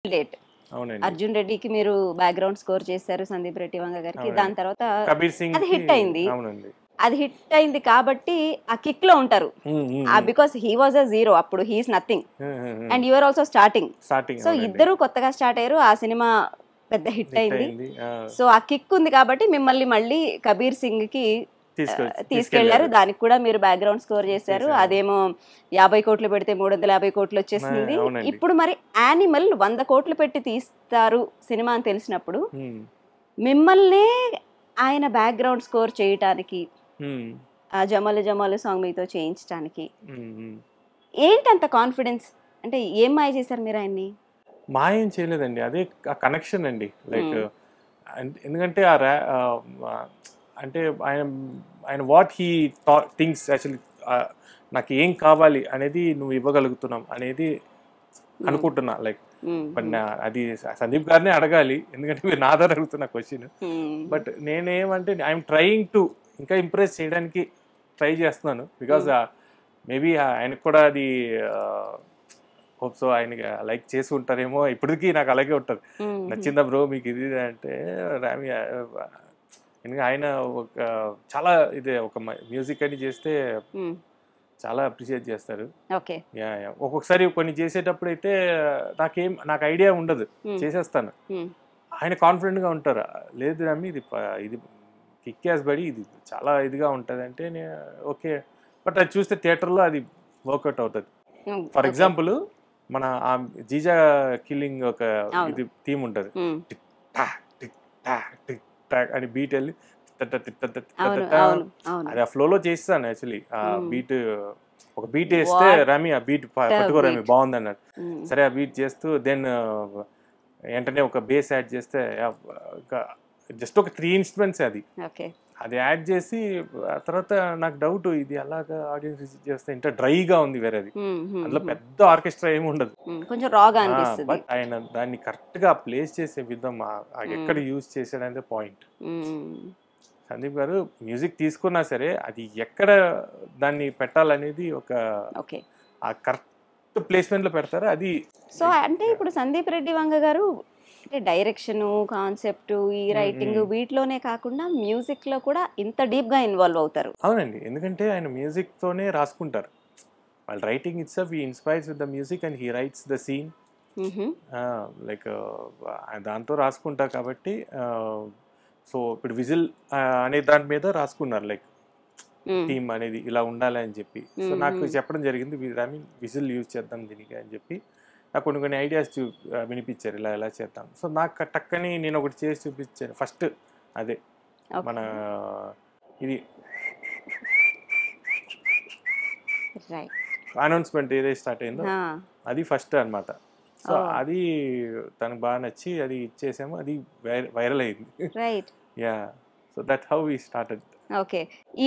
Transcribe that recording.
Date అవునండి. అర్జున్ రెడ్డికి మీరు బ్యాక్గ్రౌండ్ స్కోర్ చేశారు సందీప్ రెడ్డి వంగ గారికి. అవునండి. దాని తర్వాత కబీర్ సింగ్ అది హిట్ అయింది. అవునండి. అది హిట్ అయింది కాబట్టి ఆ కిక్ లో ఉంటారు. Because he was a zero, అప్పుడు he's nothing and you are also starting. Starting so ఇద్దరు కొత్తగా స్టార్ట్ అయ్యారు. ఆ సినిమా పెద్ద హిట్ అయింది. సో ఆ కిక్ ఉంది కాబట్టి మిమ్మల్ని మళ్ళీ కబీర్ సింగ్ కి తీసుకెళ్లారు. దానికి కూడా మీరు బ్యాక్గ్రౌండ్ స్కోర్ చేశారు. అదేమో 50 కోట్లు పెడితే 350 కోట్లు వచ్చేసింది. ఇప్పుడు మరి యానిమల్ 100 కోట్లు పెట్టి తీస్తారు సినిమా అని తెలిసినప్పుడు మిమ్మల్నే ఆయన బ్యాక్గ్రౌండ్ స్కోర్ చేయటానికి, ఆ జమలు జమలు సాంగ్ మీతో చేయించడానికి ఏంటి అంత కాన్ఫిడెన్స్? అంటే ఏం మాయ చేశారు మీరు ఆయన్ని? మాయం చేయలేదండి, అదే ఆ కనెక్షన్ అండి. లైక్ ఎందుకంటే అంటే ఆయన ఆయన వాట్ హీ థింగ్స్ యాక్చువల్లీ నాకు ఏం కావాలి అనేది నువ్వు ఇవ్వగలుగుతున్నాం అనేది అనుకుంటున్నా. లైక్ అది సందీప్ గారినే అడగాలి, ఎందుకంటే మీరు నా దగ్గర అడుగుతున్న క్వశ్చన్. బట్ నేనేమంటే ఐఎమ్ ట్రయింగ్ టు ఇంకా ఇంప్రెస్ చేయడానికి ట్రై చేస్తున్నాను. బికాజ్ మేబీ ఆయనకు కూడా అది హోప్ సో ఆయనకి లైక్ చేసి ఉంటారేమో. ఇప్పటికీ నాకు అలాగే ఉంటుంది, నచ్చిందా బ్రో మీకు ఇది అంటే రామి. ఎందుకంటే ఆయన ఒక చాలా ఇదే ఒక మ్యూజిక్ అని చేస్తే చాలా అప్రిషియేట్ చేస్తారు. ఒక్కొక్కసారి కొన్ని చేసేటప్పుడు అయితే నాకు ఐడియా ఉండదు, చేసేస్తాను. ఆయన కాన్ఫిడెంట్ గా ఉంటారు, లేదు రామి ఇది ఇది కిక్ యాస్ బడి, ఇది చాలా ఇదిగా ఉంటుంది అంటే ఓకే. బట్ అది చూస్తే థియేటర్లో అది వర్కౌట్ అవుతుంది. ఫర్ ఎగ్జాంపుల్ మన జీజా కిల్లింగ్ ఒక ఇది థీమ్ ఉంటుంది, tick tock tick tock tick talk అని బీట్ వెళ్ళి అది ఆ ఫ్లోలో చేస్తాను. యాక్చువల్లీ ఆ బీట్ ఒక బీట్ వేస్తే రామి ఆ బీట్ పట్టుకో రామి బాగుంది అన్నాడు. సరే ఆ బీట్ చేస్తూ దెన్ వెంటనే ఒక బేస్ యాడ్ చేస్తే జస్ట్ ఒక 3 ఇన్స్ట్రుమెంట్స్ అది యాడ్ చేసి ఆ తర్వాత నాకు డౌట్, ఇది అలాగా ఆడియన్స్ రిసీవ్ చేస్తే ఇంత డ్రైగా ఉంది వేరేది, అందులో పెద్ద ఆర్కెస్ట్రా ఏమి ఉండదు, కొంచెం రాగా అనిపిస్తుంది. బట్ ఆయన దాన్ని కరెక్ట్ గా ప్లేస్ చేసే విధం ఎక్కడ యూజ్ చేసాడనే పాయింట్. సందీప్ గారు మ్యూజిక్ తీసుకున్నా సరే అది ఎక్కడ దాన్ని పెట్టాలనేది ఒక ఆ కరెక్ట్ ప్లేస్మెంట్ లో పెడతారు అది. సో అంటే ఇప్పుడు సందీప్ రెడ్డి వంగ గారు అంటే డైరెక్షన్, కాన్సెప్ట్, ఈ రైటింగ్ వీటిలోనే కాకుండా మ్యూజిక్ లో కూడా ఇంత డీప్ గా ఇన్వాల్వ్ అవుతారు. అవునండి, ఎందుకంటే ఆయన మ్యూజిక్ తోనే రాసుకుంటారు. వాళ్ళ writing it's he inspires with the music and he writes the scene. Like దాంతో రాసుకుంటారు కాబట్టి. సో ఇప్పుడు విజిల్ అనే దాని మీద రాసుకున్నారు, లైక్ థీమ్ అనేది ఇలా ఉండాలి అని చెప్పి. సో నాకు చెప్పడం జరిగింది, విజిల్ యూజ్ చేద్దాం దీనికి అని చెప్పి నాకు కొన్ని ఐడియాస్ వినిపించారు, ఇలా ఎలా చేద్దాం. సో నాకు టక్కని నేను ఒకటి చేసి చూపించాను ఫస్ట్. అదే మన ఇది అనౌన్స్మెంట్ ఏదైతే స్టార్ట్ అయిందో అది ఫస్ట్ అనమాట. సో అది తనకు బాగా నచ్చి అది ఇచ్చేసాము, అది వైరల్ అయింది. Yeah, so that how we started. Okay. ఈ